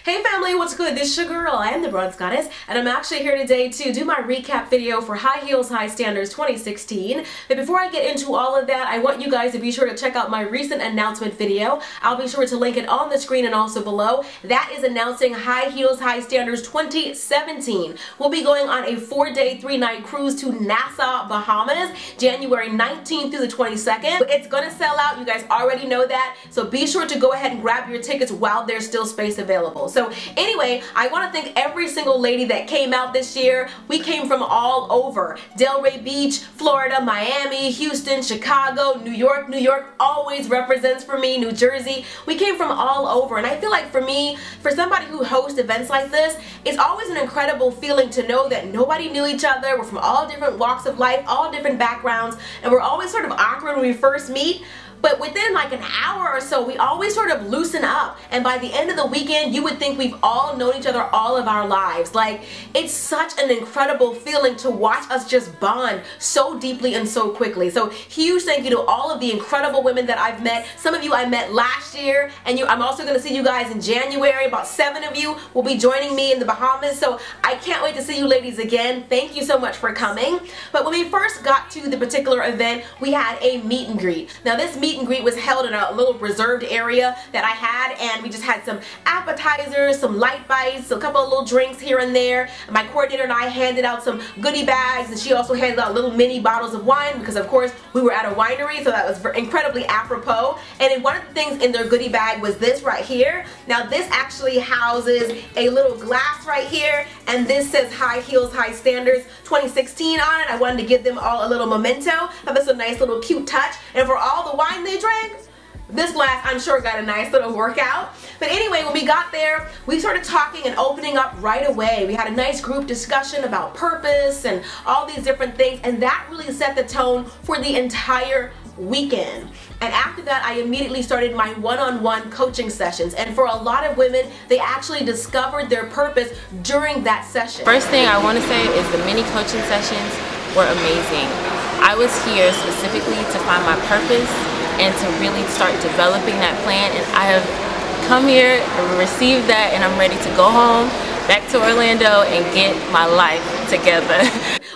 Hey family, what's good? This is your girl, I am the Bronze Goddess, and I'm actually here today to do my recap video for High Heels, High Standards 2016. But before I get into all of that, I want you guys to be sure to check out my recent announcement video. I'll be sure to link it on the screen and also below. That is announcing High Heels, High Standards 2017. We'll be going on a 4-day, 3-night cruise to Nassau, Bahamas, January 19th through the 22nd. It's gonna sell out, you guys already know that, so be sure to go ahead and grab your tickets while there's still space available. So anyway, I want to thank every single lady that came out this year. We came from all over. Delray Beach, Florida, Miami, Houston, Chicago, New York. New York always represents for me, New Jersey. We came from all over, and I feel like for me, for somebody who hosts events like this, it's always an incredible feeling to know that nobody knew each other. We're from all different walks of life, all different backgrounds, and we're always sort of awkward when we first meet. But within like an hour or so, we always sort of loosen up, and by the end of the weekend, you would think we've all known each other all of our lives. Like, it's such an incredible feeling to watch us just bond so deeply and so quickly. So huge thank you to all of the incredible women that I've met. Some of you I met last year, and I'm also going to see you guys in January. About 7 of you will be joining me in the Bahamas, so I can't wait to see you ladies again. Thank you so much for coming. But when we first got to the particular event, we had a meet and greet. Now this meet and greet was held in a little reserved area that I had, and we just had some appetizers, some light bites, a couple of little drinks here and there. My coordinator and I handed out some goodie bags, and she also handed out little mini bottles of wine because of course we were at a winery, so that was incredibly apropos. And then one of the things in their goodie bag was this right here. Now this actually houses a little glass right here, and this says High Heels, High Standards 2016 on it. I wanted to give them all a little memento. That's a nice little cute touch, and for all the wine they drank, this glass I'm sure got a nice little workout. But anyway, when we got there, we started talking and opening up right away. We had a nice group discussion about purpose and all these different things, and that really set the tone for the entire weekend. And after that, I immediately started my one-on-one coaching sessions, and for a lot of women, they actually discovered their purpose during that session. First thing I want to say is the mini coaching sessions were amazing. I was here specifically to find my purpose and to really start developing that plan, and I have come here and received that, and I'm ready to go home back to Orlando and get my life together.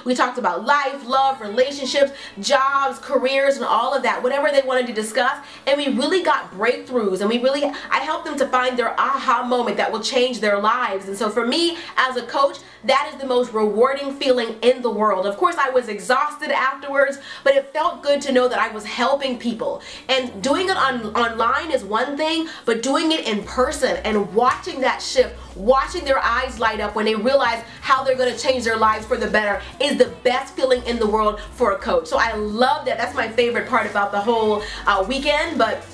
We talked about life, love, relationships, jobs, careers, and all of that, whatever they wanted to discuss, and we really got breakthroughs, and I helped them to find their aha moment that will change their lives. And so for me as a coach, that is the most rewarding feeling in the world. Of course, I was exhausted afterwards, but it felt good to know that I was helping people. And doing it online is one thing, but doing it in person and watching that shift, watching their eyes light up when they realize how they're going to change their lives for the better is the best feeling in the world for a coach. So I love that. That's my favorite part about the whole weekend. But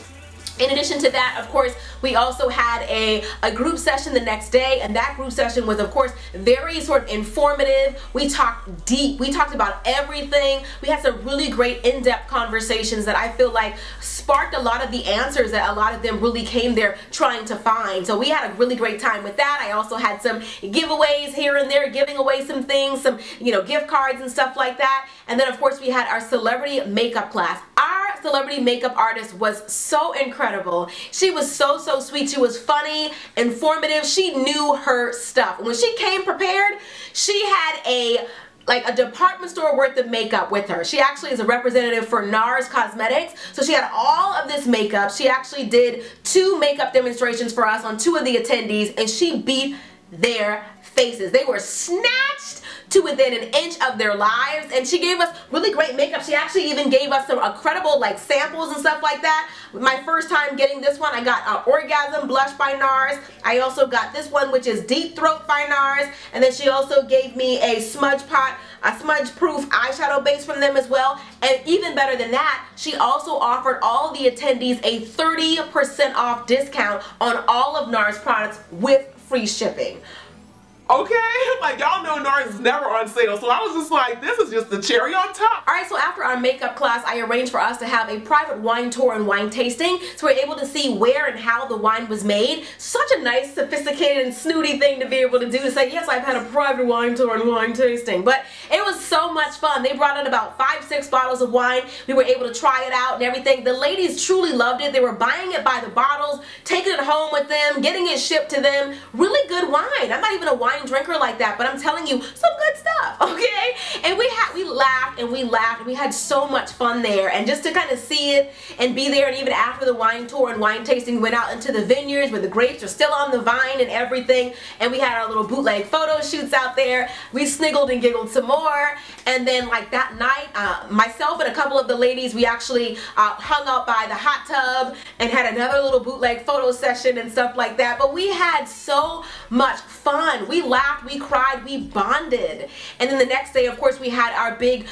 in addition to that, of course, we also had a group session the next day, and that group session was, of course, very sort of informative. We talked deep. We talked about everything. We had some really great in-depth conversations that I feel like sparked a lot of the answers that a lot of them really came there trying to find. So we had a really great time with that. I also had some giveaways here and there, giving away some things, some, gift cards and stuff like that. And then, of course, we had our celebrity makeup class. Our celebrity makeup artist was so incredible. She was so sweet. She was funny, informative. She knew her stuff. And when she came prepared, she had a department store worth of makeup with her. She actually is a representative for NARS Cosmetics, so she had all of this makeup. She actually did 2 makeup demonstrations for us on 2 of the attendees, and she beat their faces. They were snatched to within an inch of their lives, and she gave us really great makeup. She actually even gave us some incredible samples and stuff like that. My first time getting this one, I got Orgasm Blush by NARS. I also got this one, which is Deep Throat by NARS, and then she also gave me a smudge proof eyeshadow base from them as well. And even better than that, she also offered all the attendees a 30% off discount on all of NARS products with free shipping. Okay, like y'all know NARS is never on sale, so I was just like, this is just the cherry on top. Alright, so after our makeup class, I arranged for us to have a private wine tour and wine tasting, so we're able to see where and how the wine was made. Such a nice, sophisticated, and snooty thing to be able to do, to say, yes, I've had a private wine tour and wine tasting. But it was so much fun. They brought in about 5-6 bottles of wine. We were able to try it out and everything. The ladies truly loved it. They were buying it by the bottles, taking it home with them, getting it shipped to them. Really good wine. I'm not even a wine drinker like that, but I'm telling you, some good stuff, okay? And we laughed and we laughed and we had so much fun there, and just to kind of see it and be there, and even after the wine tour and wine tasting, we went out into the vineyards where the grapes are still on the vine and everything, and we had our little bootleg photo shoots out there. We sniggled and giggled some more, and then like that night, myself and a couple of the ladies, we actually hung out by the hot tub and had another little bootleg photo session and stuff like that. But we had so much fun. We laughed, we cried, we bonded. And then the next day, of course, we had our big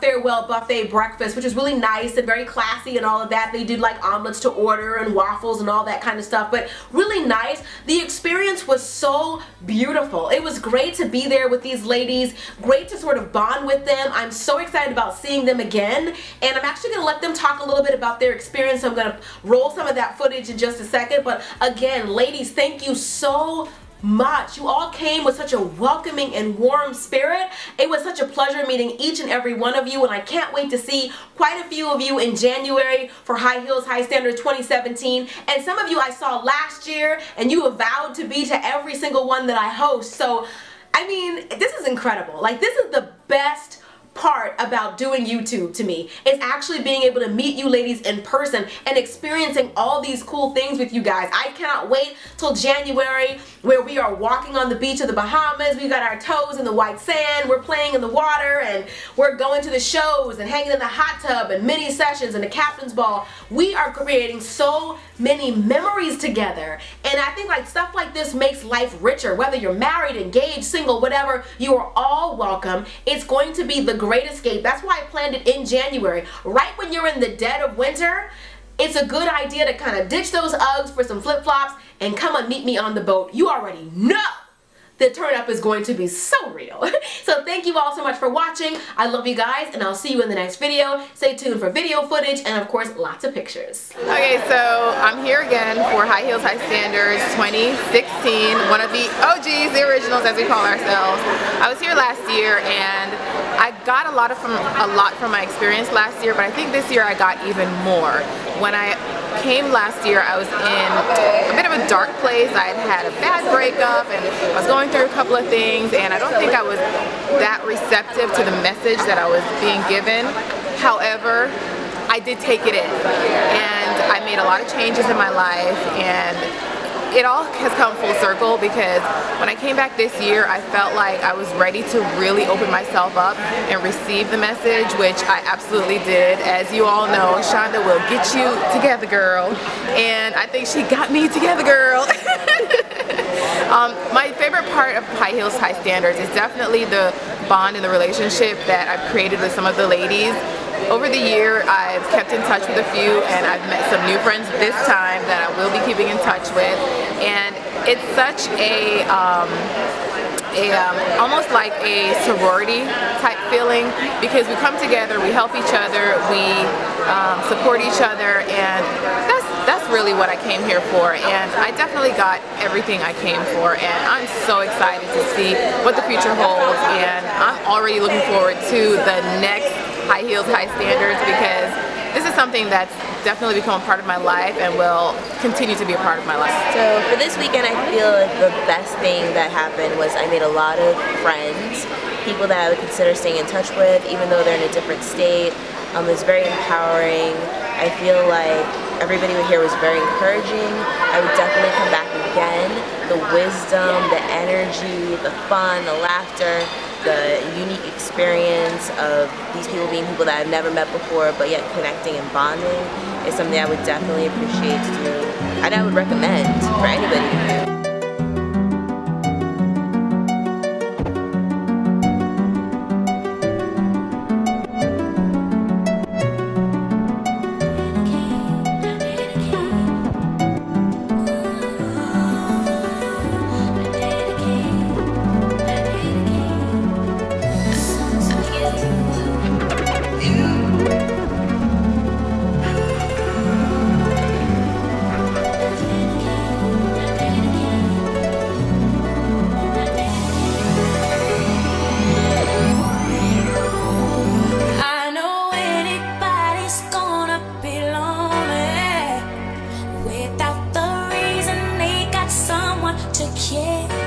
farewell buffet breakfast, which was really nice and very classy and all of that. They did like omelets to order and waffles and all that kind of stuff, but really nice. The experience was so beautiful. It was great to be there with these ladies, great to sort of bond with them. I'm so excited about seeing them again, and I'm actually going to let them talk a little bit about their experience. I'm going to roll some of that footage in just a second, but again, ladies, thank you so much. You all came with such a welcoming and warm spirit. It was such a pleasure meeting each and every one of you, and I can't wait to see quite a few of you in January for High Heels High Standards 2017. And some of you I saw last year, and you have vowed to be to every single one that I host. So, I mean, this is incredible. Like, this is the best part about doing YouTube to me, is actually being able to meet you ladies in person and experiencing all these cool things with you guys. I cannot wait till January, where we are walking on the beach of the Bahamas. We got our toes in the white sand, we're playing in the water, and we're going to the shows and hanging in the hot tub and mini sessions and the captain's ball. We are creating so many memories together, and I think like stuff like this makes life richer. Whether you're married, engaged, single, whatever, you are all welcome. It's going to be the great escape. That's why I planned it in January, right when you're in the dead of winter. It's a good idea to kind of ditch those Uggs for some flip-flops and come and meet me on the boat. You already know the turn up is going to be so real. So thank you all so much for watching. I love you guys, and I'll see you in the next video. Stay tuned for video footage and of course lots of pictures. Okay, so I'm here again for High Heels High Standards 2016, one of the OGs, the originals as we call ourselves. I was here last year and I got a lot from my experience last year, but I think this year I got even more. When I came last year, I was in a bit of a dark place. I had had a bad breakup and I was going through a couple of things, and I don't think I was that receptive to the message that I was being given. However, I did take it in, and I made a lot of changes in my life, and it all has come full circle, because when I came back this year, I felt like I was ready to really open myself up and receive the message, which I absolutely did. As you all know, Shonda will get you together, girl, and I think she got me together, girl. My favorite part of High Heels High Standards is definitely the bond and the relationship that I've created with some of the ladies. Over the year, I've kept in touch with a few, and I've met some new friends this time that I will be keeping in touch with. And it's such a almost like a sorority type feeling, because we come together, we help each other, we support each other, and that's really what I came here for. And I definitely got everything I came for, and I'm so excited to see what the future holds, and I'm already looking forward to the next High Heels High Standards, because this is something that's definitely become a part of my life and will continue to be a part of my life. So for this weekend, I feel like the best thing that happened was I made a lot of friends, people that I would consider staying in touch with even though they're in a different state. It was very empowering. I feel like everybody here was very encouraging. I would definitely come back again. The wisdom, the energy, the fun, the laughter, the unique experience of these people being people that I've never met before, but yet connecting and bonding is something I would definitely appreciate to do, and I would recommend for anybody to do. Yeah.